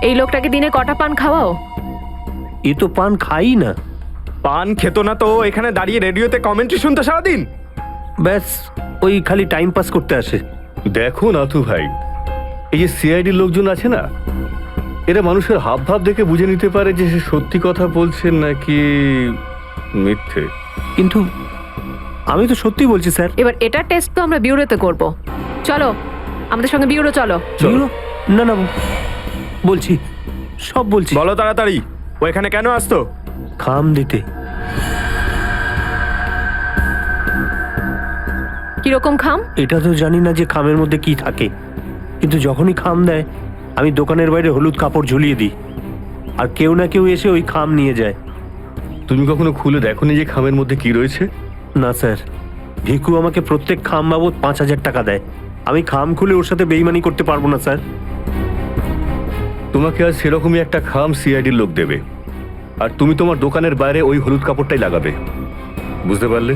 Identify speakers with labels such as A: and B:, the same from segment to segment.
A: এই লোকটাকে দিনে কটা পান খাওয়াও?
B: এ তো পান খাই না।
C: পান খেতো না তো এখানে দাঁড়িয়ে রেডিওতে কমেন্ট্রি শুনতো সারাদিন।
B: ব্যাস ওই খালি টাইম পাস করতে আসে।
D: দেখো নাথু ভাই, এই যে সিআইডির লোকজন আছে না, এরা মানুষের হাব ভাব দেখে বুঝে নিতে পারে যে সে সত্যি কথা বলছে নাকি মিথ্যে।
B: কিন্তু আমি তো সত্যি বলছি স্যার।
A: এবার এটা টেস্ট তো আমরা বিউরোতে করব। চলো আমাদের সঙ্গে বিউরো চলো।
B: চলো। না না বলছি, সব বলছি।
C: বলো তাড়াতাড়ি, ও এখানে কেন আসতো?
B: খাম দিতে।
A: কিরকম খাম?
B: এটা তো জানি না যে খামের মধ্যে কি থাকে, কিন্তু যখনই খাম দেয় আমি দোকানের বাইরে হলুদ কাপড় ঝুলিয়ে দিই, আর কেউ না কেউ এসে ওই খাম নিয়ে যায়।
D: তুমি কখনো খুলে দেখোনি যে খামের মধ্যে কি রয়েছে?
B: না স্যার, ভিকু আমাকে প্রত্যেক খাম বাবদ 5,000 টাকা দেয়। আমি খাম খুলে ওর সাথে বেইমানি করতে পারবো না স্যার।
D: তোমাকে আজ সেরকমই একটা খাম সিআইডির লোক দেবে, আর তুমি তোমার দোকানের বাইরে ওই হলুদ কাপড়টাই লাগাবে। বুঝতে পারলে?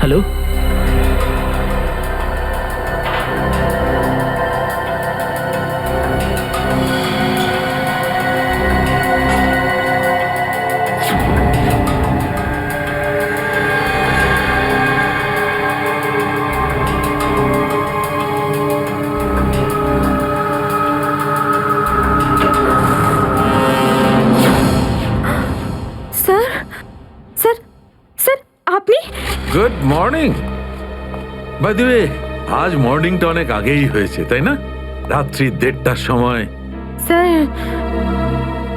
B: হ্যালো,
A: স্যার স্যার স্যার আপনি?
E: Good morning. By the way, আজ মর্নিংটা অনেক আগেই হয়েছে তাই না? রাত্রি 1:30টার সময়।
A: স্যার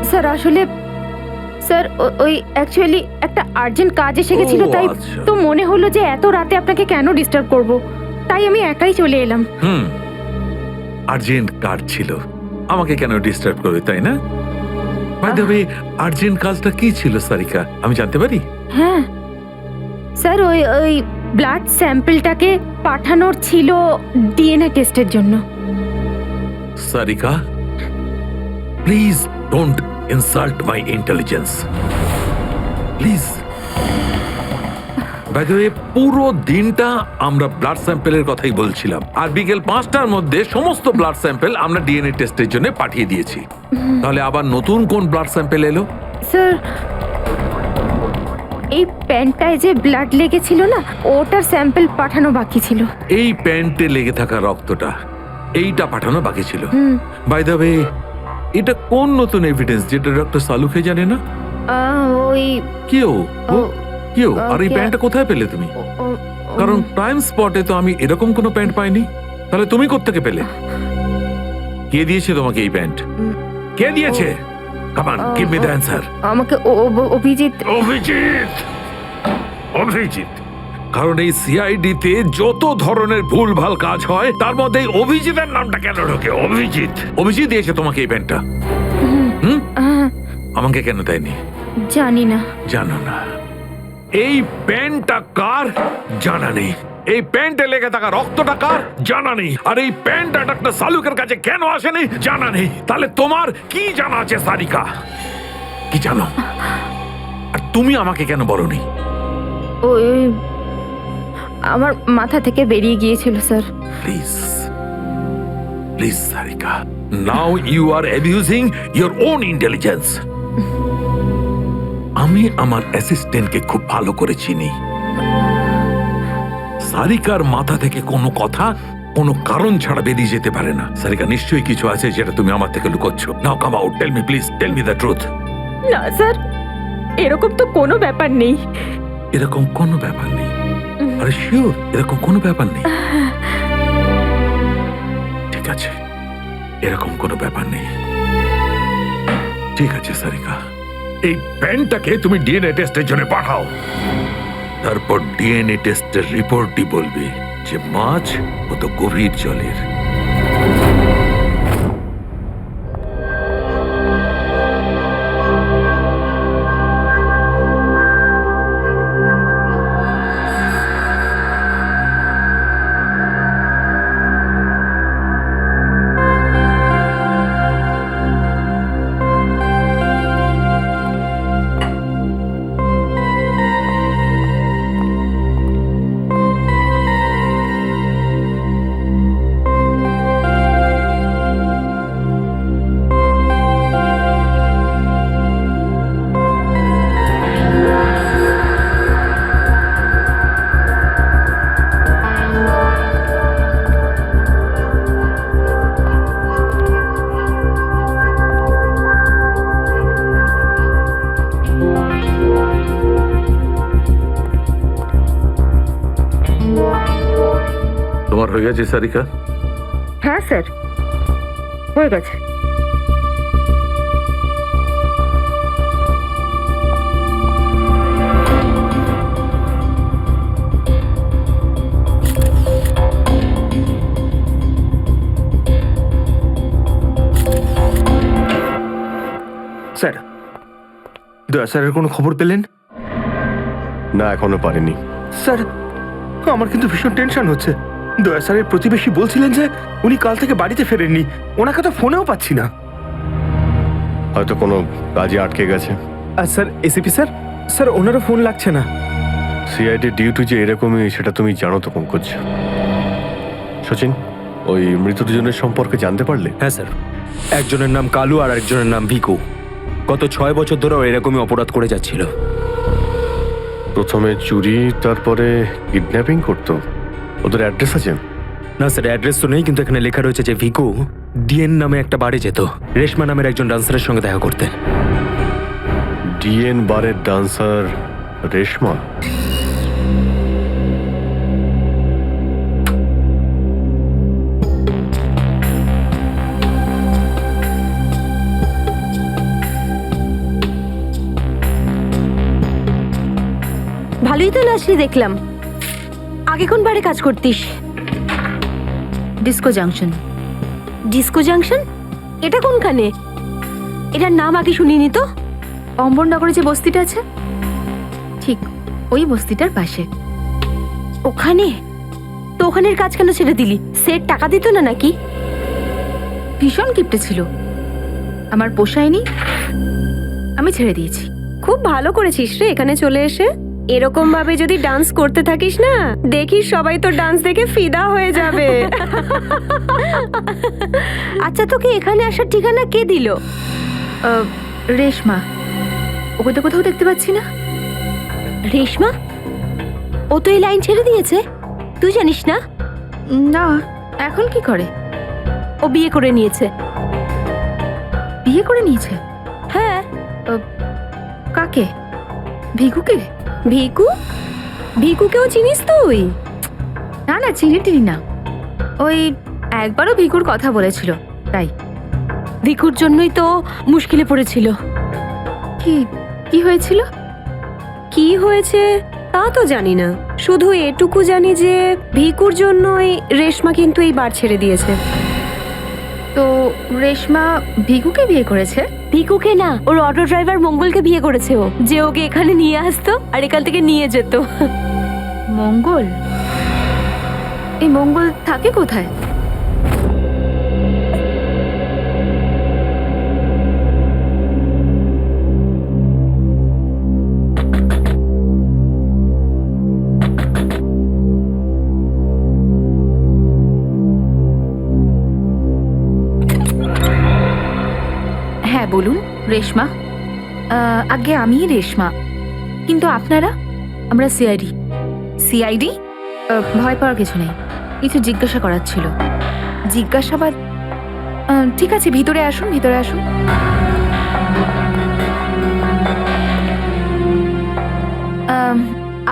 A: স্যার আসলে স্যার ওই অ্যাকচুয়ালি একটা আর্জেন্ট কাজ এসে গেছিল,
E: ও,
A: তাই
E: আচ্ছা।
A: তো মনে হলো যে এত রাতে আপনাকে কেন ডিস্টার্ব করব, তাই আমি একাই চলে এলাম।
E: আর্জেন্ট কাজ ছিল, আমাকে কেন ডিস্টার্ব করবে তাই না? বাই দ্য ওয়ে, আর্জেন্ট কাজটা কি ছিল সারিকা, আমি জানতে পারি?
A: হ্যাঁ স্যার, ওই ওই ব্লাড স্যাম্পলটাকে পাঠানোর ছিল ডিএনএ টেস্টের জন্য।
E: Sarika, please don't insult my intelligence, please. By the way, পুরো দিনটা আমরা ব্লাড স্যাম্পেলের কথাই বলছিলাম, আর বিকেল 5টার মধ্যে সমস্ত ব্লাড স্যাম্পেল আমরা ডিএনএ টেস্টের জন্য পাঠিয়ে দিয়েছি। তাহলে আবার নতুন কোন ব্লাড স্যাম্পেল এলো?
A: স্যার এই প্যান্টটায় যে ব্লাড লেগেছিল না, ওটার স্যাম্পল পাঠানো বাকি ছিল।
E: এই প্যান্টে লেগে থাকা রক্তটা, এইটা পাঠানো বাকি ছিল। বাই দ্য ওয়ে, এটা কোন নতুন এভিডেন্স যেটা ডক্টর সালুকে জানে না?
A: ওই
E: কেউ
A: ও-
E: কেউ আর এই
A: কে-
E: প্যান্টটা কোথায় পেলে তুমি?
A: ও-
E: কারণ ক্রাইম স্পটে তো আমি এরকম কোনো প্যান্ট পাইনি। তাহলে তুমি কোত্থেকে পেলে? কে দিয়েছে তোমাকে এই প্যান্ট? কে দিয়েছে? Come on, give me the answer.
A: আমাকে অভিজিৎ।
E: অভিজিৎ, অভিজিৎ। কারণ এই সিআইডি তে যত ধরনের ভুলভাল কাজ হয় তার মধ্যে এই অভিজিতের নামটা কেন ঢোকে? অভিজিৎ, অভিজিৎ দিয়েছে তোমাকে এই প্যান্টটা? আমাকে কেন দেয়নি?
A: জানি না।
E: জানো না? এই প্যান্টটা কার জানা নেই, এই প্যান্টে লেগে থাকা রক্তটা কার জানা নেই, আর এই প্যান্টটা ডাক্তার সালুকের কাছে কেন আসেনি জানা নেই। তাহলে তোমার কি জানা আছে সারিকা? কি জানো? আর তুমি আমাকে কেন বলনি?
A: ওই আমার মাথা থেকে বেরিয়ে গিয়েছিল sir.
E: Please please Sarika, now you are abusing your own intelligence. আমি আমার অ্যাসিস্ট্যান্টকে খুব ভালো করে চিনি। সারিকার মাথা থেকে কোনো কথা কোনো কারণ ছাড়া বেরিয়ে যেতে পারে না। সারিকা, নিশ্চয়ই কিছু আছে যেটা তুমি আমার থেকে লুকোচ্ছ। Now come out, tell me please, tell me the truth.
A: না স্যার, এরকম তো কোনো ব্যাপার নেই।
E: এরকম কোনো ব্যাপার নেই? আরে শিওর এরকম কোনো ব্যাপার নেই? ঠিক আছে, এরকম কোনো ব্যাপার নেই। ঠিক আছে সারিকা, এই প্যান্টটাকে তুমি ডিএনএ টেস্টের জন্য পাঠাও। তারপর ডিএনএ টেস্টের রিপোর্টই বলবে যে মাছ কত গভীর জলের।
D: তোমার হয়ে গেছে সারিকা?
A: হ্যাঁ স্যার, হয়ে গেছে।
C: স্যার, দয়া স্যারের কোনো খবর পেলেন?
D: না, এখনো পারিনি।
C: স্যার, আমার কিন্তু ভীষণ টেনশন হচ্ছে। দয়া স্যারের প্রতিবেশী বলছিলেন যে উনি কাল থেকে বাড়িতে ফেরেননি। ওনাকে তো ফোনেও পাচ্ছি না।
D: হয়তো কোনো কাজে আটকে গেছে।
C: আর স্যার, এসিপি স্যার, স্যার ওনারও ফোন লাগছে না।
D: সিআইডি ডিউটি যে এরকমই সেটা তুমি জানো তো পঙ্কজ। সচিন, ওই মৃত দুজনের সম্পর্কে জানতে পারলে?
F: হ্যাঁ স্যার, একজনের নাম কালু আর একজনের নাম ভিকু। গত 6 বছর ধরে ও এরকমই অপরাধ করে যাচ্ছিল।
D: প্রথমে চুরি, তারপরে কিডন্যাপিং করতো। ওদের অ্যাড্রেস আছে?
F: না স্যার, অ্যাড্রেস তো নেই, কিন্তু এখানে লেখা রয়েছে যে ভিকু ডিএন নামে একটা বারে যেত রেশমা নামের একজন ডান্সারের সঙ্গে দেখা করতে।
D: ডিএন বারের ডান্সার রেশমা?
A: ভালোই তো লাস্টলি দেখলাম। আগে কোন বারে কাজ করতিস?
G: Disco junction.
A: Disco junction? এটা কোনখানে? এটার নাম আগে শুনিনি তো।
G: অম্বরনগরে যে বস্তিটা আছে, ঠিক ওই বস্তিটার পাশে।
A: ওখানে? তো ওখানের কাজ কেন ছেড়ে দিলি? সেট টাকা দিত না নাকি?
G: ভীষণ কিপটে ছিল, আমার পোষায়নি, আমি ছেড়ে দিয়েছি।
A: খুব ভালো করেছিস রে এখানে চলে এসে। এরকম ভাবে যদি ডান্স করতে থাকিস না, দেখিস সবাই তো ডান্স দেখে ফিদা হয়ে যাবে। আচ্ছা, তোকে এখানে আসার ঠিকানা কে দিল?
G: রেশমা, ওকে তো কোথাও দেখতে পাচ্ছি না।
A: রেশমা? ও তো এই লাইন ছেড়ে দিয়েছে, তুই জানিস না?
G: না, এখন কি করে?
A: ও বিয়ে করে নিয়েছে।
G: বিয়ে করে নিয়েছে?
A: হ্যাঁ।
G: কাকে? ভিকুকে?
A: ভিকু? ভিকুকেও চিনিস তুই?
G: না না, চিনি টিনি না। ওই একবারও ভিকুর কথা বলেছিল, তাই।
A: ভিকুর জন্যই তো মুশকিলে পড়েছিল।
G: কি কি হয়েছিল?
A: কি হয়েছে তা তো জানি না, শুধু এটুকু জানি যে ভিকুর জন্যই রেশমা কিন্তু এই বার ছেড়ে দিয়েছে।
G: তো রেশমা ভিকুকে বিয়ে করেছে?
A: ভিকুকে না, ওর অটো ড্রাইভার মঙ্গলকে বিয়ে করেছে ও, যে ওকে এখানে নিয়ে আসতো আর এখান থেকে নিয়ে যেত।
G: মঙ্গল? এই মঙ্গল থাকে কোথায়? হ্যাঁ বলুন। রেশমা? আগে আমি রেশমা, কিন্তু আপনারা? আমরা সিআইডি। সিআইডি? ভয় পাওয়ার কিছু নেই, কিছু জিজ্ঞাসা করার ছিল। জিজ্ঞাসাবাদ? ঠিক আছে, ভিতরে আসুন, ভিতরে আসুন।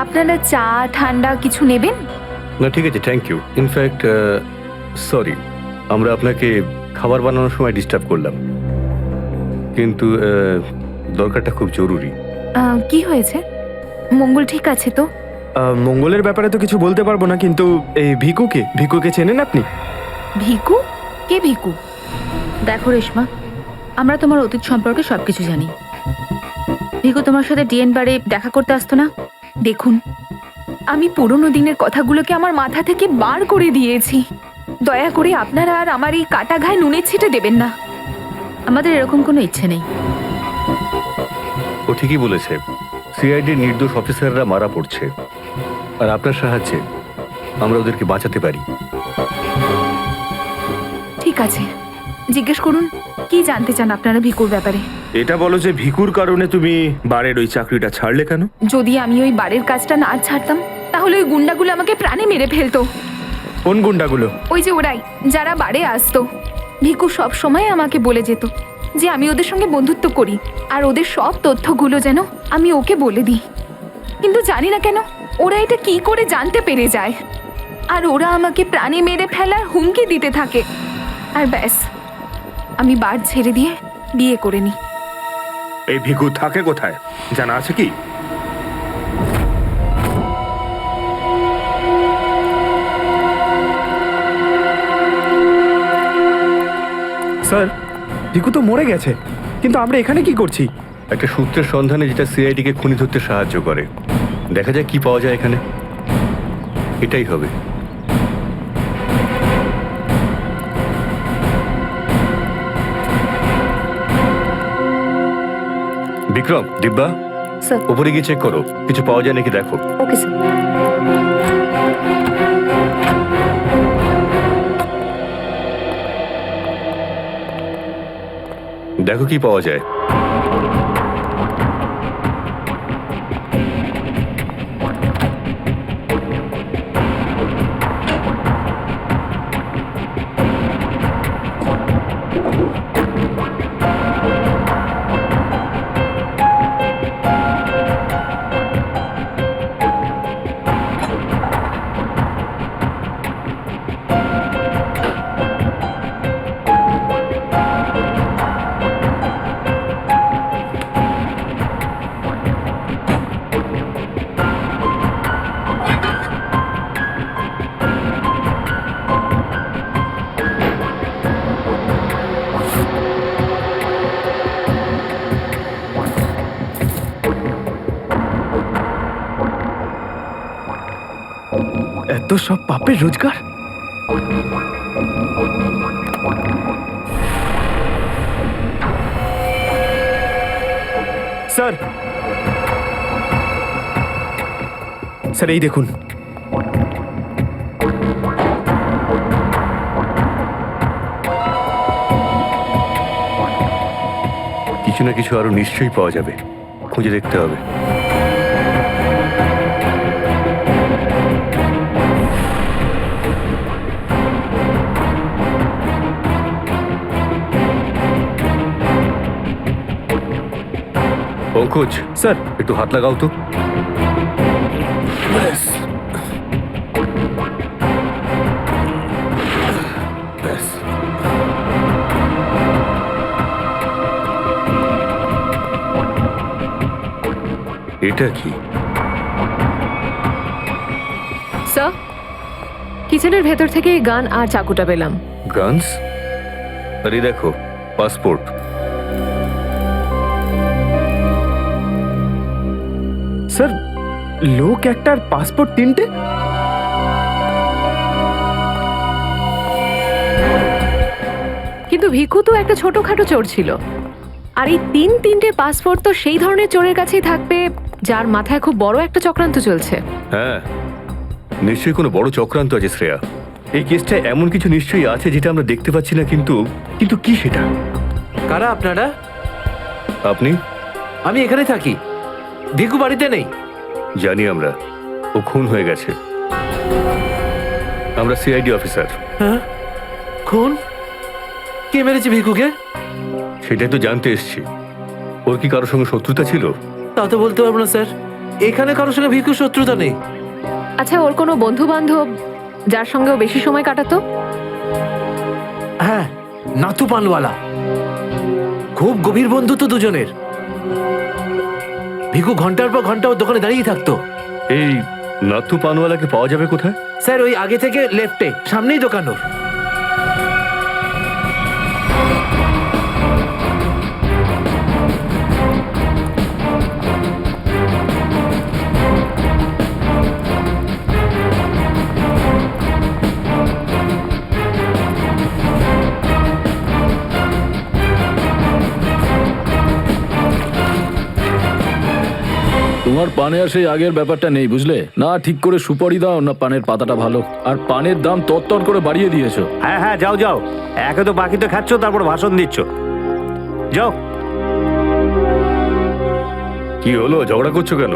G: আপনারা চা ঠান্ডা কিছু নেবেন?
D: না ঠিক আছে, থ্যাংক ইউ। ইনফ্যাক্ট সরি, আমরা আপনাকে খাবার বানানোর সময় ডিস্টার্ব করলাম, কিন্তু দরকারটা খুব জরুরি।
G: কি হয়েছে? মঙ্গল ঠিক আছে তো?
F: মঙ্গলের ব্যাপারে তো কিছু বলতে পারবো না, কিন্তু এই ভিকুকে চেনেন আপনি?
G: ভিকু? কে ভিকু? দেখো রেশমা, আমরা তোমার অতীত সম্পর্কে সবকিছু জানি। ভিকু তোমার সাথে ডিএন বারে দেখা করতে আসতো না? দেখুন, আমি পুরনো দিনের কথাগুলোকে আমার মাথা থেকে বার করে দিয়েছি। দয়া করে আপনারা আর আমার এই কাটা ঘায়ে নুনের ছিটে দেবেন না। আমাদের এরকম কোনো ইচ্ছে নেই।
D: ও ঠিকই বলেছে, সিআইডির নির্দোষ অফিসাররা মারা পড়ছে, আর আপনার সাহায্যে আমরা ওদেরকে বাঁচাতে পারি।
G: ঠিক আছে, জিজ্ঞেস করুন, কি জানতে চান আপনারা ভিকুর ব্যাপারে?
C: এটা বলো যে ভিকুর কারণে তুমি বারের ওই চাকরিটা ছাড়লে কেন?
G: যদি আমি ওই বারের কাজটা না ছাড়তাম, তাহলে ওই গুন্ডাগুলো আমাকে প্রাণে মেরে ফেলতো।
F: কোন গুন্ডাগুলো?
G: ওই যে ওরাই, যারা বারে আসতো। ভিকু সব সময় আমাকে বলে যেত যে আমি ওদের সঙ্গে বন্ধুত্ব করি, আর ওদের সব তথ্যগুলো যেন আমি ওকে বলে দিই। কিন্তু জানি না কেন ওরা এটা কি করে জানতে পেরে যায়, আর ওরা আমাকে প্রাণে মেরে ফেলার হুমকি দিতে থাকে। আর ব্যাস, আমি বার ছেড়ে দিয়ে বিয়ে করে নিই।
C: এই ভিকু থাকে কোথায় জানা আছে কি?
F: স্যার, ভিকু তো মরে গেছে, কিন্তু আমরা এখানে কি করছি?
D: একটা সূত্রের সন্ধানে যেটা সিআইডিকে খুনি ধরতে সাহায্য করে। দেখা যাক কি পাওয়া যায় এখানে। এটাই হবে। বিক্রম, দিব্যা,
A: স্যার।
D: উপরে গিয়ে চেক করো, কিছু পাওয়া যায় নাকি দেখো।
A: Okay sir.
D: দেখো কি পাওয়া যায়।
F: এত সব পাপের রোজগার! স্যার, স্যার এই দেখুন।
D: কিছু না কিছু আরো নিশ্চয়ই পাওয়া যাবে, খুঁজে দেখতে হবে। পঙ্কজ,
F: স্যার,
D: একটু হাত লাগাও তো। এটা কি?
A: স্যার, কিচেনের ভেতর থেকে গান আর চাকুটা পেলাম।
D: গানস? আরে দেখো, পাসপোর্ট।
F: স্যার, লোক একটার পাসপোর্ট তিনটে?
H: কিন্তু ভিকু তো একটা ছোটখাটো চোর ছিল, আর এই তিনটে পাসপোর্ট তো সেই ধরনের চোরের কাছেই থাকবে যার মাথায় খুব বড় একটা চক্রান্ত চলছে।
D: হ্যাঁ, নিশ্চয়ই কোনো বড় চক্রান্ত আছে শ্রেয়া। এই কেসটা এমন কিছু নিশ্চয়ই আছে যেটা আমরা দেখতে পাচ্ছি না, কিন্তু কিন্তু কি সেটা?
I: কারা আপনারা?
D: আপনি?
I: আমি এখানে থাকি, ভিকু বাড়িতে নেই।
D: জানি আমরা, ও খুন হয়ে গেছে। আমরা সিআইডি অফিসার।
I: হ্যাঁ, খুন? কে মেরেছে ভিকুকে?
D: সেটাই তো জানতে এসছি। ওর কি কারোর সঙ্গে শত্রুতা ছিল?
I: তা তো বলতে পারবো না স্যার, এখানে কারোর সঙ্গে ভিকুর শত্রুতা নেই।
H: আচ্ছা, ওর কোনো বন্ধু বান্ধব যার সঙ্গে ও বেশি সময় কাটাতো?
I: হ্যাঁ, নাথু পানওয়ালা। খুব গভীর বন্ধুত্ব দুজনের। ভিকু ঘন্টার পর ঘন্টা ওর দোকানে দাঁড়িয়ে থাকতো।
D: এই নাথু পানওয়ালাকে পাওয়া যাবে কোথায়?
I: স্যার ওই আগে থেকে লেফটে, সামনেই দোকান ওর।
J: তোমার পানে আর সেই আগের ব্যাপারটা নেই, বুঝলে না? ঠিক করে সুপারি দাও না পানের পাতাটা ভালো, আর পানের দাম তত্তর করে বাড়িয়ে দিয়েছো।
B: হ্যাঁ হ্যাঁ, যাও যাও, একে তো বাকিতে খাচ্ছ, তারপর ভাষণ দিচ্ছ। যাও।
D: কি হলো, ঝগড়া করছো কেন?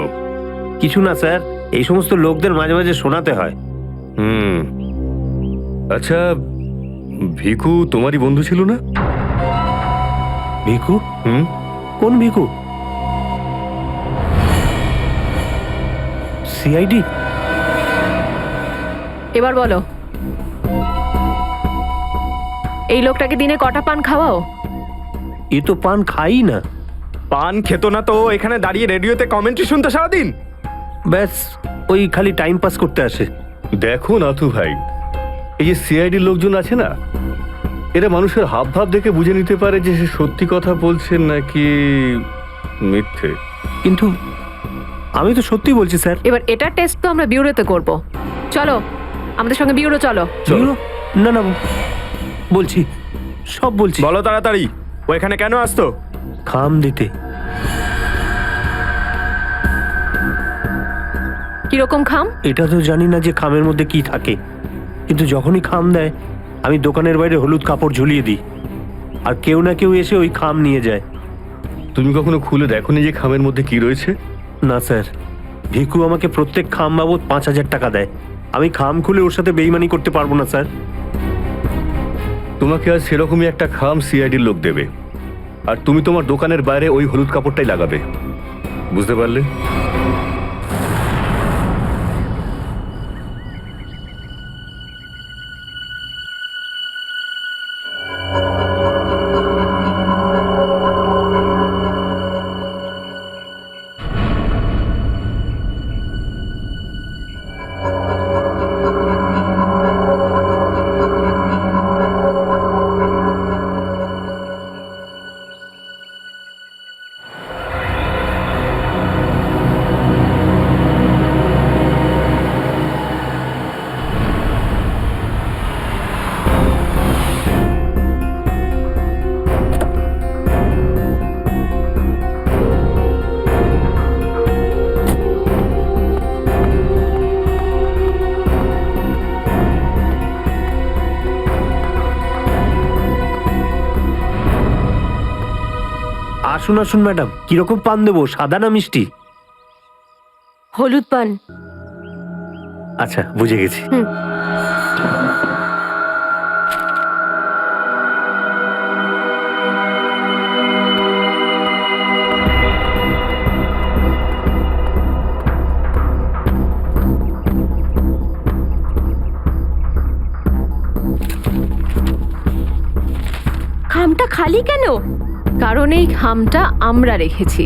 B: কিছু না স্যার, এই সমস্ত লোকদের মাঝে মাঝে শোনাতে হয়।
D: আচ্ছা, ভিকু তোমারই বন্ধু ছিল না?
B: ভিকু?
D: হুম।
B: কোন ভিকু? সিআইডি?
H: এবার বলো, এই লোকটাকে দিনে কটা পান খাওয়াও?
B: এ তো পান খাই না।
F: পান খেত না তো এখানে দাঁড়িয়ে রেডিওতে কমেন্ট্রি শুনতে সারাদিন?
B: ব্যাস, ওই খালি টাইম পাস করতে আসে।
D: দেখো নাথু ভাই, এই যে সিআইডির লোকজন আছে না, এরা মানুষের হাব ভাব দেখে বুঝে নিতে পারে যে সে সত্যি কথা বলছেন নাকি মিথ্যে।
B: কিন্তু আমি তো সত্যি বলছি স্যার।
H: এবার এটার টেস্ট তো আমরা বিউরোতে করব। চলো আমাদের সঙ্গে বিউরো চলো।
B: চলো। না না, বলছি, সব বলছি।
F: বলো তাড়াতাড়ি, ও এখানে কেন আসতো?
B: খাম দিতে।
H: কিরকম খাম?
B: এটা তো জানি না যে খামের মধ্যে কি থাকে, কিন্তু যখনই খাম দেয় আমি দোকানের বাইরে হলুদ কাপড় ঝুলিয়ে দিই, আর কেউ না কেউ এসে ওই খাম নিয়ে যায়।
D: তুমি কখনো খুলে দেখোনি যে খামের মধ্যে কি রয়েছে?
B: না স্যার, ভিকু আমাকে প্রত্যেক খাম বাবদ 5,000 টাকা দেয়। আমি খাম খুলে ওর সাথে বেইমানি করতে পারবো না স্যার।
D: তোমাকে আজ সেরকমই একটা খাম সিআইডির লোক দেবে, আর তুমি তোমার দোকানের বাইরে ওই হলুদ কাপড়টাই লাগাবে। বুঝতে পারলে?
B: আসুন আসুন ম্যাডাম, কিরকম পান দেবো, সাদা না মিষ্টি?
A: হলুদ পান।
B: আচ্ছা, বুঝে গেছি।
A: খামটা খালি কেন?
H: কারণ এই খামটা আমরা রেখেছি।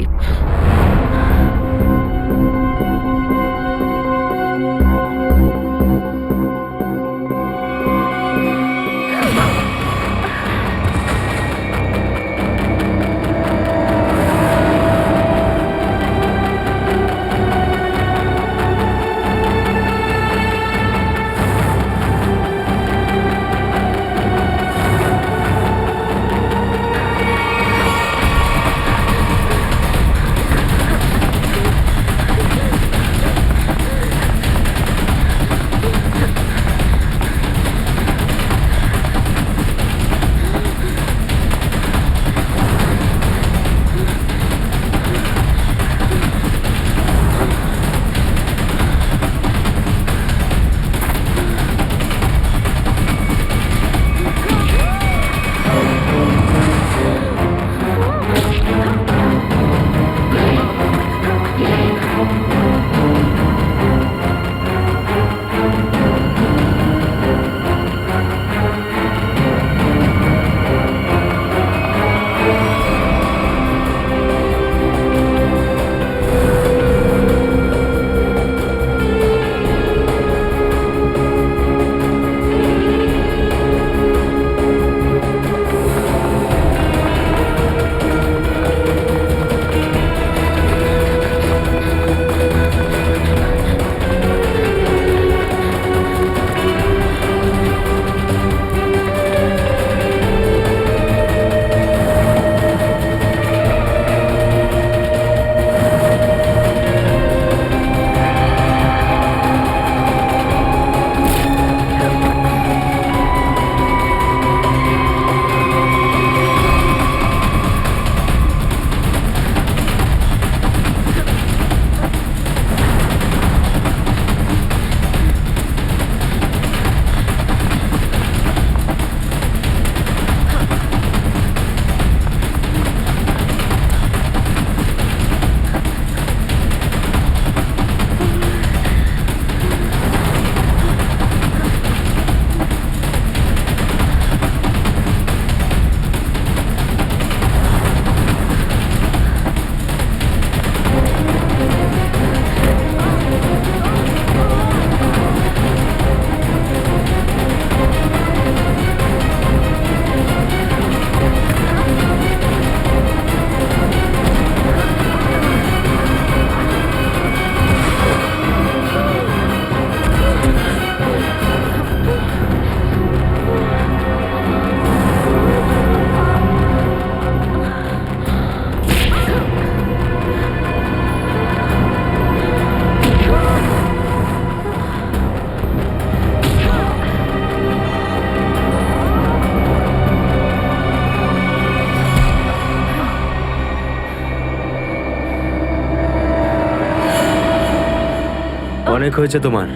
F: অনেক হয়েছে তোমার,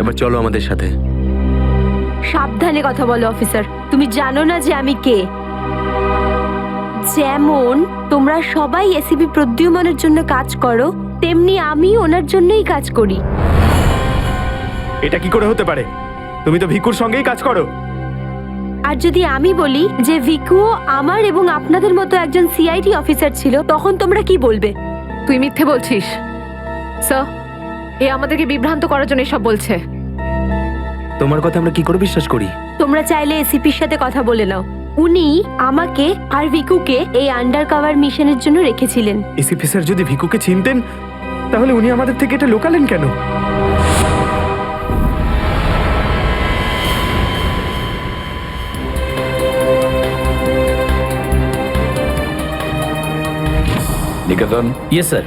F: এবার চলো আমাদের সাথে।
A: সাবধানে কথা বলো অফিসার, তুমি জানো না যে আমি কে। যেমন তোমরা সবাই এসিপি প্রদ্যুম্নের জন্য কাজ করো, তেমনি আমি ওনার জন্যই কাজ করি।
C: এটা কি করে হতে পারে? তুমি তো ভিকুর সঙ্গেই কাজ করো।
A: আর যদি আমি বলি যে ভিকুও আমার এবং আপনাদের মতো একজন সিআইডি অফিসার ছিল, তখন তোমরা কি বলবে?
H: তুই মিথ্যে বলছিস স্যার। এ আমাদেরকে বিভ্রান্ত করার জন্য সব বলছে।
F: তোমার কথা আমরা কি করে বিশ্বাস করি?
A: তোমরা চাইলে এসিপির সাথে কথা বলে নাও। উনি আমাকে আর ভিকুকে এই আন্ডার কভার মিশনের জন্য রেখেছিলেন।
C: এসিপি স্যার যদি ভিকুকে চিনতেন তাহলে উনি আমাদের থেকে এটা লুকালেন কেন?
E: নিকেতন,
I: ইয়েস স্যার।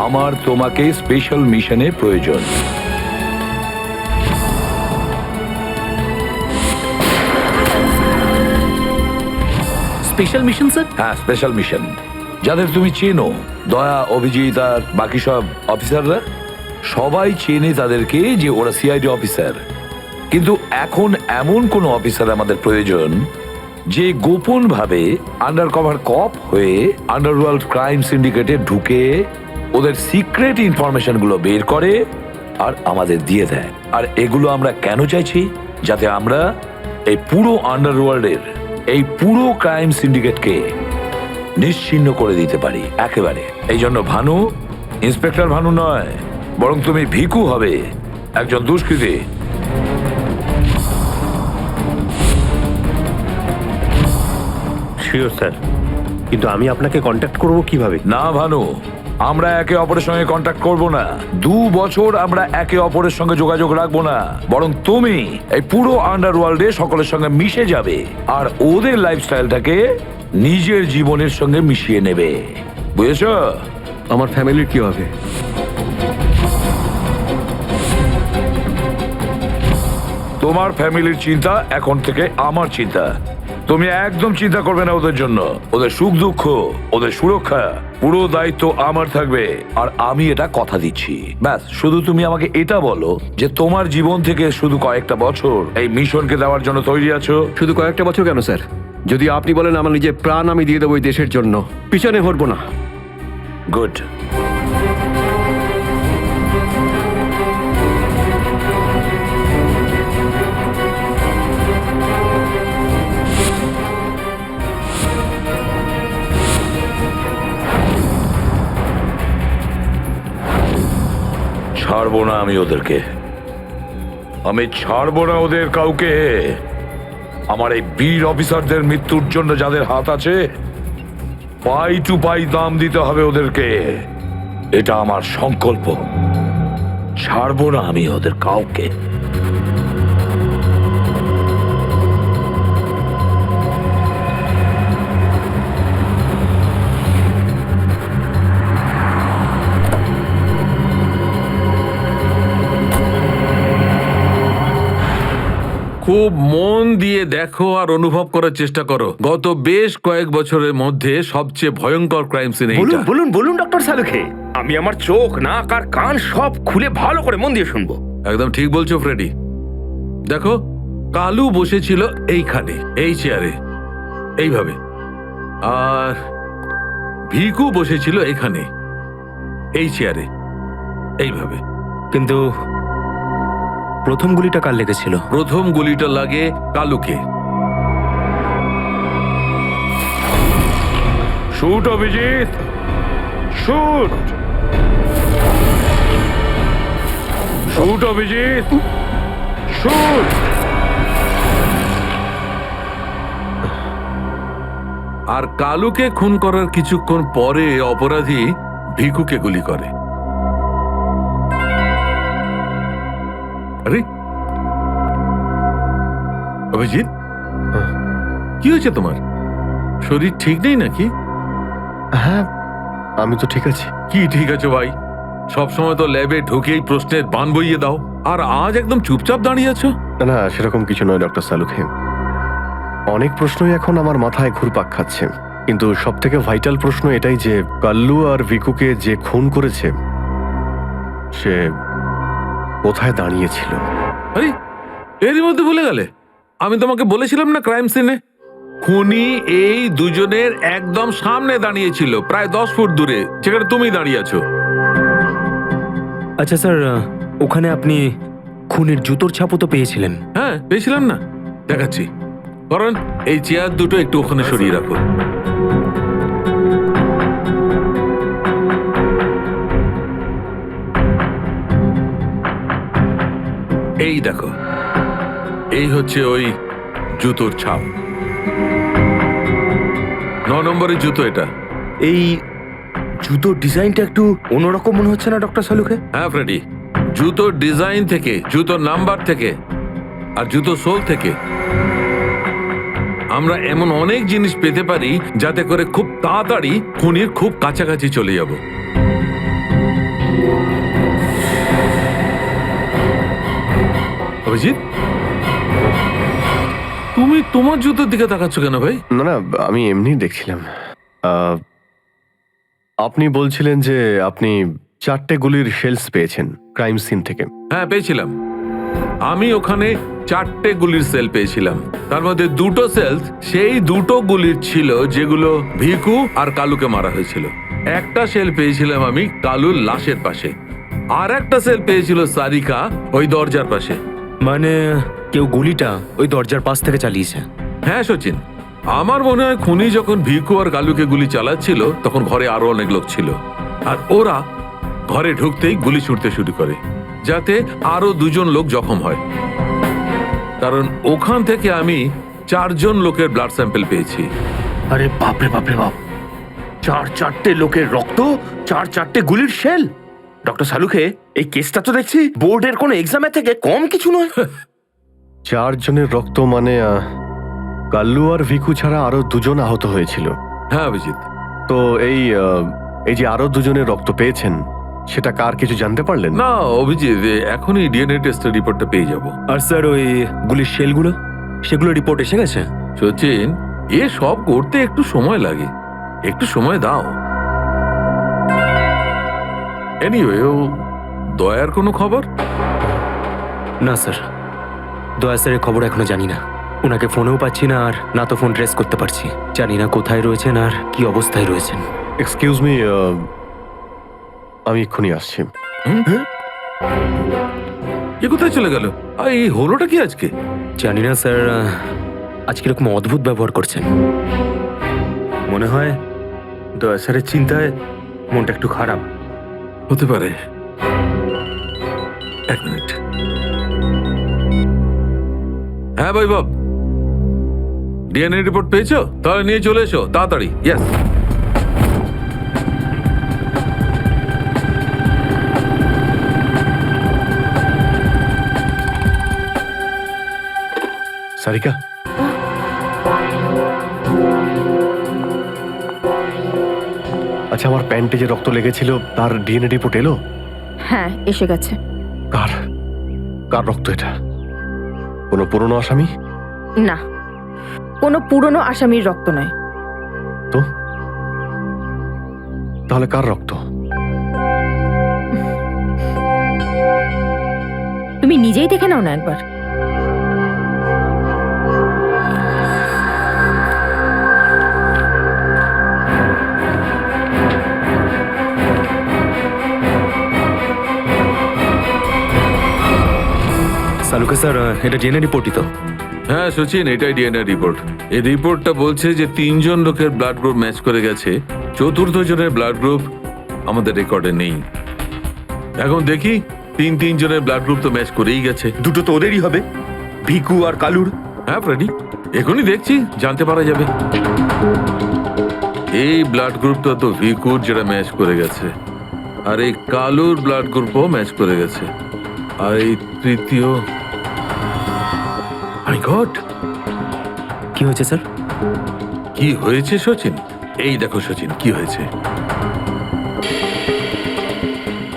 E: আমার তোমাকে স্পেশাল মিশনে প্রয়োজন।
I: Special mission sir?
E: হ্যাঁ, স্পেশাল মিশন। যাদের তুমি চেনো, দয়া, অভিজিৎ আর বাকি সব অফিসাররা, সবাই চেনে তাদেরকে যে ওরা সিআইডি অফিসার। কিন্তু এখন এমন কোন অফিসার আমাদের প্রয়োজন যে গোপন ভাবে আন্ডার কভার কপ হয়ে আন্ডারওয়ার্ল্ড ক্রাইম সিন্ডিকেটে ঢুকে ওদের সিক্রেট ইনফরমেশন গুলো বের করে আর আমাদের দিয়ে দেয়। আর এগুলো আমরা কেন চাইছি? যাতে আমরা এই পুরো আন্ডারওয়ার্ল্ডের এই পুরো ক্রাইম সিন্ডিকেটকে নিশ্চিহ্ন করে দিতে পারি একেবারে। এই জন্য ভানু ইন্সপেক্টর ভানু নয়, বরং তুমি ভিকু হবে, একজন দুষ্কৃতী।
B: শিওর স্যার, কিন্তু আমি আপনাকে কন্ট্যাক্ট করব কিভাবে?
E: না ভানু, আমরা একে অপরের সঙ্গে কন্ট্যাক্ট করব না। 2 বছর আমরা একে অপরের সঙ্গে যোগাযোগ রাখবো না, বরং তুমি এই পুরো আন্ডারওয়ার্ল্ডে সকলের সঙ্গে মিশে যাবে আর ওদের লাইফস্টাইলটাকে নিজের জীবনের সঙ্গে মিশিয়ে নেবে। বুঝেছো?
D: আমার ফ্যামিলির কি হবে?
E: তোমার ফ্যামিলির চিন্তা এখন থেকে আমার চিন্তা। তুমি একদম চিন্তা করবে না ওদের জন্য। ওদের সুখ দুঃখ, ওদের সুরক্ষা, পুরো দায়িত্ব আমার থাকবে। আর আমি এটা কথা দিচ্ছি। ব্যাস, শুধু তুমি আমাকে এটা বলো যে তোমার জীবন থেকে শুধু কয়েকটা বছর এই মিশনকে দেওয়ার জন্য তৈরি আছো।
D: শুধু কয়েকটা বছর কেন স্যার? যদি আপনি বলেন আমার নিজের প্রাণ আমি দিয়ে দেবো এই দেশের জন্য, পিছনে হটবো না।
E: গুড। ছাড়বো না আমি ওদেরকে, আমি ছাড়বো না ওদের কাউকে। আমার এই বীর অফিসারদের মৃত্যুর জন্য যাদের হাত আছে, পাই টু পাই দাম দিতে হবে ওদেরকে। এটা আমার সংকল্প। ছাড়বো না আমি ওদের কাউকে।
K: খুব মন দিয়ে দেখো আর অনুভব করার চেষ্টা করো। গত বেশ কয়েক বছরের মধ্যে সবচেয়ে ভয়ঙ্কর ক্রাইম সিন
C: বলুন
K: এইটা।
C: বলুন বলুন ডক্টর সালুখে, আমি আমার চোখ, নাক আর কান সব খুলে ভালো করে মন দিয়ে শুনবো।
K: একদম ঠিক বলছো ফ্রেডি। দেখো, কালু বসেছিল এইখানে, এই চেয়ারে, এইভাবে। আর ভিকু বসেছিল এখানে, এই চেয়ারে, এইভাবে।
F: কিন্তু প্রথম গুলিটা কার লেগেছিল?
K: প্রথম গুলিটা লাগে কালুকে।
E: Shoot Abhijit, shoot. Shoot Abhijit, shoot.
K: আর কালুকে খুন করার কিছুক্ষণ পরে অপরাধী ভিকুকে গুলি করে। আরে অভিজিৎ, কি হয়েছে তোমার? শরীর ঠিক নেই নাকি?
C: হ্যাঁ, আমি তো ঠিক আছি।
K: কি ঠিক আছে ভাই? সবসময় তো ল্যাবে ঢুকেই প্রশ্নের বান বইয়ে দাও, আর আজ একদম চুপচাপ দাঁড়িয়ে আছো।
C: না, সেরকম কিছু নয় ডক্টর সালুখে। অনেক প্রশ্নই এখন আমার মাথায় ঘুরপাক খাচ্ছে, কিন্তু সব থেকে ভাইটাল প্রশ্ন এটাই যে কাল্লু আর ভিকুকে যে খুন করেছে সে
D: কোথায় দাঁড়িয়েছিল?
K: আরে এরই মধ্যে ভুলে গেলে? আমি তোমাকে বলেছিলাম না ক্রাইম সিনে খুনি এই দুজনের একদম সামনে দাঁড়িয়েছিল, প্রায় 10 ফুট দূরে, যেখানে তুমি দাঁড়িয়ে আছো।
F: আচ্ছা স্যার, ওখানে আপনি খুনের জুতোর ছাপও তো পেয়েছিলেন।
K: হ্যাঁ পেয়েছিলাম না, দেখাচ্ছি। কারণ এই চেয়ার দুটো একটু ওখানে সরিয়ে রাখো। এই দেখো, এই হচ্ছে ওই জুতোর ছাপ। 9 নম্বরের জুতো এটা।
C: এই জুতোর ডিজাইনটা একটু অন্যরকম মনে হচ্ছে না ডক্টর সালুকে?
K: হ্যাঁ ফ্রেডি, জুতোর ডিজাইন থেকে, জুতোর নাম্বার থেকে আর জুতো সোল থেকে আমরা এমন অনেক জিনিস পেতে পারি যাতে করে খুব তাড়াতাড়ি খুনির খুব কাছাকাছি চলে যাব। অভিজিৎ, তুমি তোমার জুতোর দিকে তাকাচ্ছ কেন ভাই?
D: না না, আমি এমনি দেখছিলাম। আপনি বলছিলেন যে আপনি 4টে গুলির শেলস পেয়েছেন ক্রাইম সিন থেকে।
K: হ্যাঁ পেয়েছিলাম। আমি ওখানে 4টে গুলির সেল পেয়েছিলাম। তার মধ্যে 2টো সেল সেই 2টো গুলির ছিল যেগুলো ভিকু আর কালুকে মারা হয়েছিল। একটা সেল পেয়েছিলাম আমি কালুর লাশের পাশে, আর একটা সেল পেয়েছিল সারিকা ওই দরজার পাশে।
F: মানে কেউ গুলিটা ওই দরজার পাশ থেকে চালিয়েছে?
K: হ্যাঁ সচিন, আমার মনে হয় খুনি যখন ভিকু আর কালুকে গুলি চালাচ্ছিল তখন ঘরে আরো অনেক লোক ছিল, আর ওরা ঘরে ঢুকতেই গুলি ছুটতে শুরু করে যাতে আরো 2জন লোক জখম হয়। কারণ ওখান থেকে আমি 4জন লোকের ব্লাড স্যাম্পল পেয়েছি।
C: আরে বাপরে বাপরে বাপ, 4টে লোকের রক্ত, 4টে গুলির শেল। ডক্টর সালুকে, এই কেসটা তো দেখছি বোর্ডের কোনো এক্সামের থেকে কম কিছু নয়।
D: 4 জনের রক্ত মানে কাল্লু আর ভিকু ছাড়া আরো 2জন আহত হয়েছিল।
K: হ্যাঁ অভিজিৎ।
D: তো এই যে আরো 2জনের রক্ত পেয়েছেন, সেটা কার কিছু জানতে পারলেন?
K: না অভিজিৎ, এখনই ডিএনএ টেস্টের রিপোর্টটা পেয়ে যাব।
F: আর স্যার ওই গুলির শেলগুলো, সেগুলো রিপোর্ট এসে গেছে?
K: সচিন, এ সব করতে একটু সময় লাগে, একটু সময় দাও। এনিওয়ে, ও দয়ার কোনো খবর?
F: না স্যার, দয়া স্যারের খবর এখনো জানি না। ওনাকে ফোনেও পাচ্ছি না, আর না তো ফোন ট্রেস করতে পারছি। জানি না কোথায় রয়েছেন আর কি অবস্থায় রয়েছেন।
D: এক্সকিউজ মি, আমি এক্ষুনি আসছি।
K: এ কোথায় চলে গেল? আর এই হলোটা কি আজকে?
F: জানি না স্যার, আজ কিরকম অদ্ভুত ব্যবহার করছেন।
C: মনে হয় দয়া স্যারের চিন্তায় মনটা একটু খারাপ।
K: হতে পারে। 1 মিনিট। হ্যাঁ বৈভব, ডিএনএ রিপোর্ট পেয়েছো? তাহলে নিয়ে চলে এসো তাড়াতাড়ি। ইয়েস।
D: সারিকা, আচ্ছা, আমার প্যান্টে যে রক্ত লেগেছিল তার ডিএনএ রিপোর্ট এলো?
G: হ্যাঁ এসে গেছে।
D: কার কার রক্ত এটা? কোনো পুরনো আসামি?
G: না, কোনো পুরনো আসামির রক্ত নয়।
D: তো তাহলে কার রক্ত?
G: তুমি নিজেই দেখে নাও না একবার।
F: সালুকে স্যার, এটা ডিএনএ রিপোর্টই তো?
K: হ্যাঁ সচিন, এটাই ডিএনএ রিপোর্ট। এই রিপোর্টটা বলছে যে 3জন লোকের ব্লাড গ্রুপ ম্যাচ করে গেছে, 4র্থ জনের ব্লাড গ্রুপ আমাদের রেকর্ডে নেই। এখন দেখি 3 জনের ব্লাড গ্রুপ তো ম্যাচ করেই গেছে।
C: 2টো তো ওদেরই হবে, ভিকু আর কালুর।
K: হ্যাঁ ফ্রেডি, এখনই দেখছি, জানতে পারা যাবে। এই ব্লাড গ্রুপটা তো ভিকুর, যেটা ম্যাচ করে গেছে, আর এই কালুর ব্লাড গ্রুপও ম্যাচ করে গেছে, আর এই তৃতীয়। মাই গড,
F: কি হয়েছে স্যার?
K: কি হয়েছে সচিন? এই দেখো সচিন, কি হয়েছে।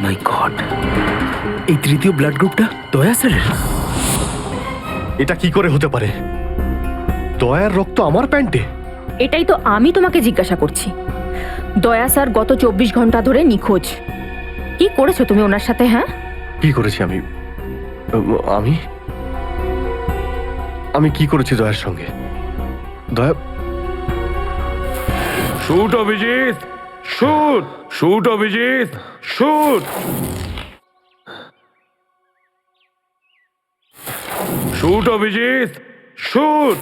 F: মাই গড, এই তৃতীয় ব্লাড গ্রুপটা দয়া স্যারের?
D: এটা কি করে হতে পারে? দয়ার রক্ত আমার প্যান্টে?
G: এটাই তো আমি তোমাকে জিজ্ঞাসা করছি। দয়া স্যার গত 24 ঘন্টা ধরে নিখোঁজ। কি করেছো তুমি ওনার সাথে? হ্যাঁ,
D: কি করেছি আমি? আমি আমি কি করেছি দয়ার সঙ্গে? দয়া,
E: shoot Abhijit, shoot, shoot Abhijit, shoot, shoot Abhijit, shoot,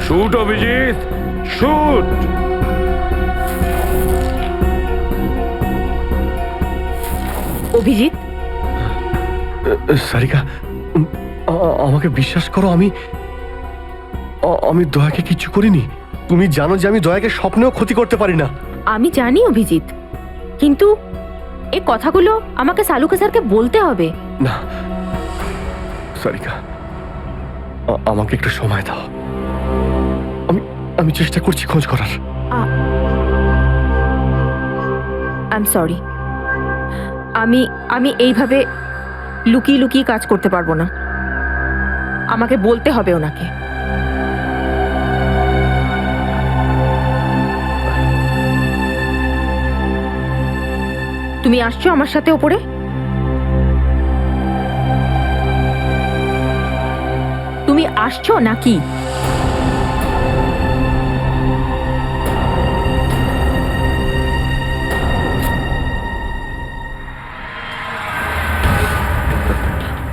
E: shoot Abhijit, shoot.
A: Abhijit,
D: Sarika, আমাকে বিশ্বাস করো, আমি দয়াকে কিচ্ছু করিনি। তুমি জানো যে আমি দয়াকে স্বপ্নেও ক্ষতি করতে পারি না।
H: আমি জানি অভিজিৎ, কিন্তু এই কথাগুলো আমাকে সালুকে স্যারকে বলতে হবে।
D: না সারিকা, আমাকে একটু সময় দাও। আমি চেষ্টা করছি খোঁজ করার।
H: আই এম সরি, আমি এইভাবে লুকিয়ে লুকিয়ে কাজ করতে পারবো না। আমাকে বলতে হবে ওনাকে। তুমি আসছো আমার সাথে ওপরে? তুমি আসছো নাকি?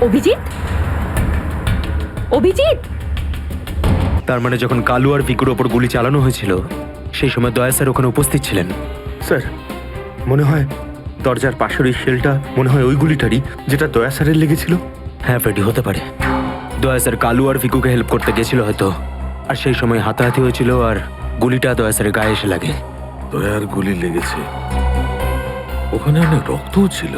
H: অভিজিৎ, অভিজিৎ,
F: তার মানে যখন কালু আর ভিকুর ওপর গুলি চালানো হয়েছিল সেই সময় দয়া স্যার ওখানে উপস্থিত ছিলেন।
C: স্যার, মনে হয় দরজার পাশের ওই শেলটা মনে হয় ওই গুলিটারই, যেটা দয়া স্যারের লেগেছিল।
F: হ্যাঁ ফ্রেডি, হতে পারে। দয়া স্যার কালু আর ভিকুকে হেল্প করতে গেছিল হয়তো, আর সেই সময় হাতাহাতি হয়েছিল আর গুলিটা দয়া স্যারের গায়ে এসে লাগে।
K: দয়ার গুলি লেগেছে, ওখানে অনেক রক্তও ছিল।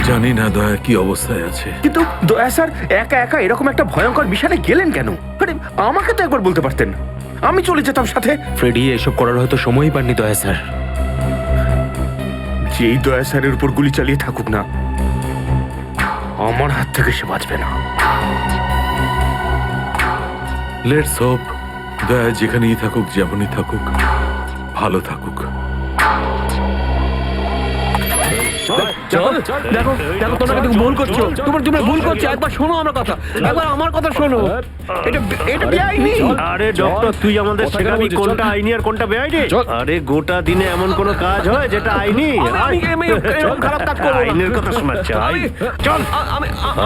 K: জানি না দয়া কি অবস্থায় আছে।
C: কিন্তু দয়া স্যার একা একা এরকম একটা ভয়ঙ্কর বিষয়ে গেলেন কেন? আরে আমাকে তো একবার বলতে পারতেন, আমি চলে যেতাম সাথে।
F: ফ্রেডি, এসব করার হয়তো সময়ই পাননি দয়া স্যার।
C: যেই দয়া স্যারের উপর গুলি চালিয়ে থাকুক না, আমার হাত থেকে সে বাঁচবে না।
K: লেটস হোপ দয়া যেখানেই থাকুক, যেমনই থাকুক, ভালো থাকুক।
I: দেখো দেখো, তোমরা কিন্তু ভুল করছো। তোমরা ভুল করছো। একবার শোনো আমার কথা, একবার আমার কথা শোনো।
C: এটা বেআইনি।
B: আরে ডক্টর, তুই আমাদের শেখাবি কোনটা আইনি আর কোনটা বেআইনি? আরে গোটা দিনে এমন কোন কাজ হয় যেটা আইনি?
I: আমি এরকম খারাপ কাজ করবো না।
B: আইনের কথা শোনাচ্ছে। চল।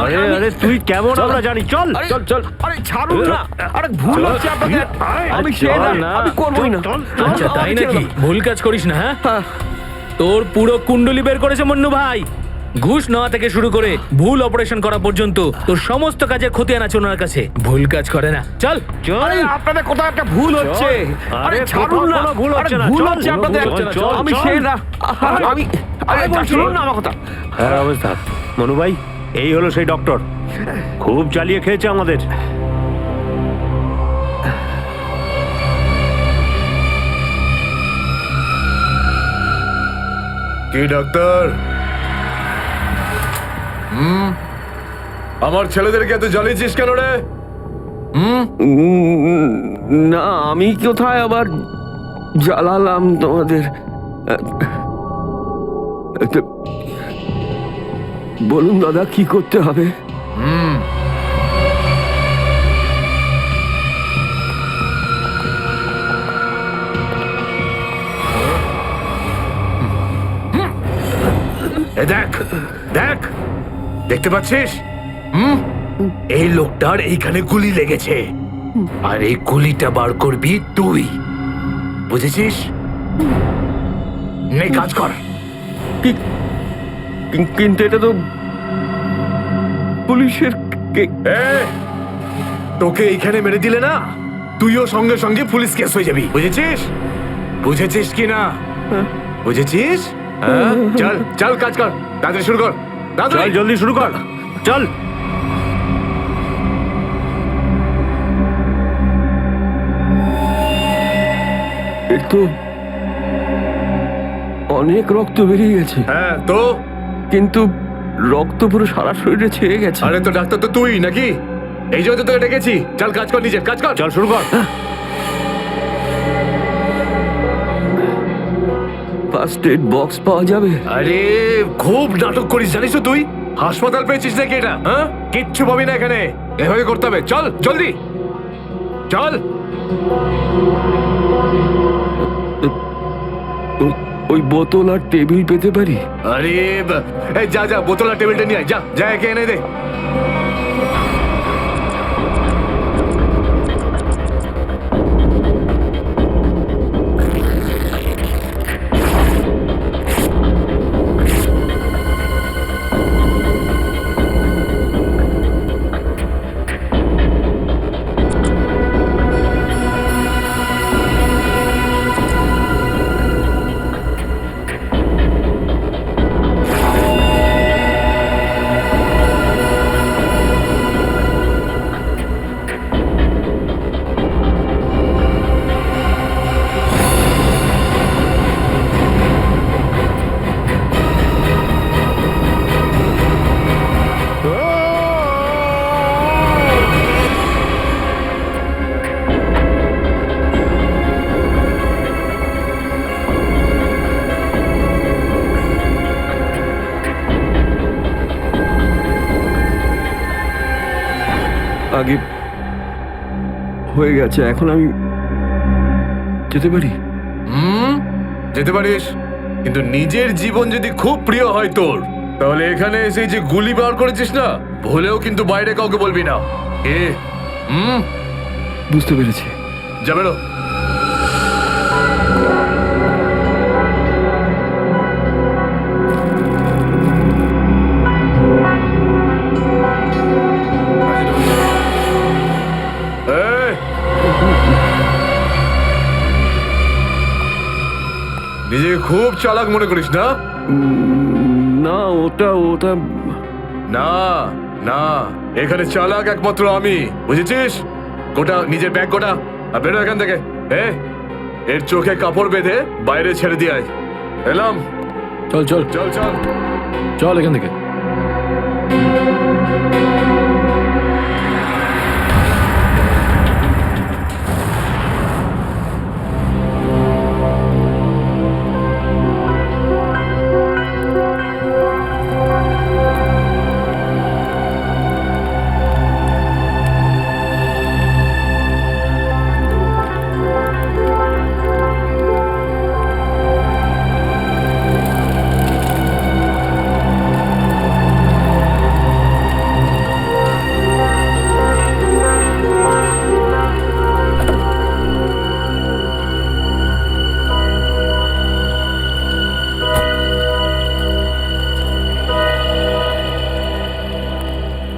B: আরে আরে তুই কেমন আমরা জানি। চল
I: চল চল। আরে ছাড়ুন না। আরে ভুল হচ্ছে আপনাদের। আমি সে না, আমি করবোই না।
J: আচ্ছা তাই নাকি? ভুল কাজ করিস না। হ্যাঁ, তোর পুরো কুণ্ডলি বের করেছে মন্নু ভাই। ঘুষ নেওয়া থেকে শুরু করে ভুল অপারেশন করা পর্যন্ত তোর সমস্ত কাজের খতিয়ান আছে ওনার কাছে। ভুল কাজ করে না। চল
B: চল।
I: আরে আপনাদের কোথাও একটা ভুল হচ্ছে। আরে ছাড়ুন না।
B: ভুল হচ্ছে না।
I: ভুল
B: চল,
I: হচ্ছে আপনাদের।
B: চল,
I: আমি
B: চল।
I: সে না। আমি আরে শুনুন না আমার কথা।
B: হ্যাঁ অবস্থা মনু ভাই, এই হলো সেই ডক্টর, খুব জ্বালিয়ে খেয়েছে আমাদের।
L: কি ডাক্তার? আমার ছেলেদেরকে এত জ্বালিয়েছিস কেন রে?
I: না, আমি কোথায় আবার জ্বালালাম তোমাদের? বলুন দাদা, কি করতে হবে?
C: দেখ দেখ, দেখতে পাচ্ছিস? এই লোকটার এইখানে গুলি লেগেছে, আর এই গুলিটা বার করবি তুই, বুঝেছিস? নে কাজ কর।
I: কিন্তু এটা তো পুলিশের।
C: তোকে এইখানে মেরে দিলে না, তুইও সঙ্গে সঙ্গে পুলিশ কেস হয়ে যাবি, বুঝেছিস? বুঝেছিস কি না? বুঝেছিস? চল চল, কাজ কর, তাড়াতাড়ি শুরু কর।
B: চল জলদি শুরু কর, চল।
I: এর তো অনেক রক্ত বেরিয়ে গেছে।
L: হ্যাঁ তো?
I: কিন্তু রক্ত পুরো সারা শরীরে ছেয়ে গেছে।
L: আরে তো ডাক্তার তো তুই নাকি? এই জন্য তো তোকে ডেকেছি। চল কাজ কর, নিজের কাজ কর।
B: চল শুরু কর।
I: ফার্স্ট এড বক্স পাওয়া যাবে?
L: আরে খুব নাটক করিস জানিস তো তুই? হাসপাতাল পেয়েছিস নাকি এটা? হ্যাঁ, কিচ্ছু পাবি না এখানে। এভাবে করতে হবে। চল জলদি চল।
I: ওই বোতল আর টেবিল পেতে পারি?
L: আরে এই যা যা, বোতল আর টেবিলটা নিয়ে আয়, যা যা, একে এনে দে।
I: আগে হয়ে গেছে, এখন আমি যেতে পারি?
L: যেতে পারিস, কিন্তু নিজের জীবন যদি খুব প্রিয় হয় তোর, তাহলে এখানে এসে যে গুলি বার করেছিস না, ভুলেও কিন্তু বাইরে কাউকে বলবি না।
I: বুঝতে পেরেছি।
L: যা বেরো। নিজেকে খুব চালাক মনে করিস না?
I: না, ওটা
L: না না, এখানে চালাক একমাত্র আমি, বুঝেছিস? গোটা নিজের ব্যাগ গোটা, আর বেরো এখান থেকে। এর চোখে কাপড় বেঁধে বাইরে ছেড়ে দিয়ে আয়। এলাম।
E: চল চল
L: চল চল
E: চল এখান থেকে।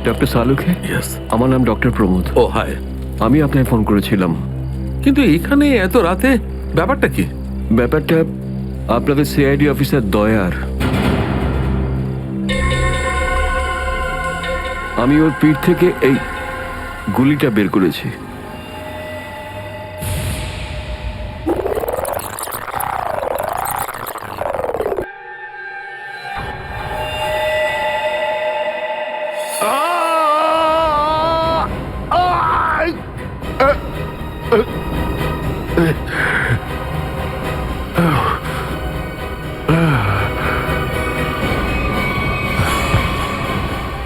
I: ডক্টর সালুখে?
K: ইয়েস।
I: আমার নাম ডক্টর প্রমোদ।
K: ও হাই।
I: আমি আপনাকে ফোন করেছিলাম।
K: কিন্তু এখানে এত রাতে ব্যাপারটা কি?
I: ব্যাপারটা আপনাদের সিআইডি অফিসার দয়ার। আমি ওর পিঠ থেকে এই গুলিটা বের করেছি।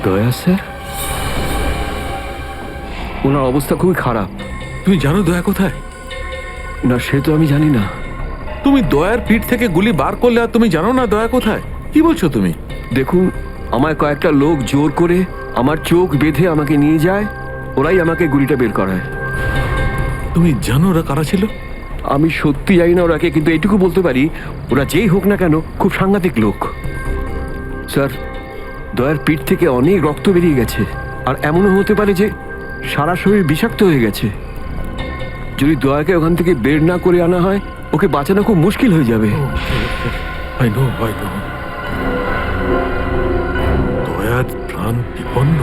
I: দয়া স্যার, ওনার অবস্থা খুবই খারাপ।
K: তুমি জানো দয়া কোথায়?
I: না, সে তো আমি জানি না।
K: তুমি দয়ার পিঠ থেকে গুলি বার করলে আর তুমি জানো না দয়া কোথায়? কি বলছো তুমি?
I: দেখুন, আমায় কয়েকটা লোক জোর করে আমার চোখ বেঁধে আমাকে নিয়ে যায়, ওরাই আমাকে গুলিটা বের করায়।
K: তুমি জানো ওরা কারা ছিল?
I: আমি সত্যি জানি না ওরাকে, কিন্তু এইটুকু বলতে পারি ওরা যেই হোক না কেন খুব সাংঘাতিক লোক। স্যার, দয়ার পিঠ থেকে অনেক রক্ত বেরিয়ে গেছে, আর এমনও হতে পারে যে সারা শরীর বিষাক্ত হয়ে গেছে। যদি দয়াকে ওখান থেকে বের না করে আনা হয়, ওকে বাঁচানো খুব মুশকিল হয়ে যাবে।
K: I know. দয়ার প্রাণ বিপন্ন।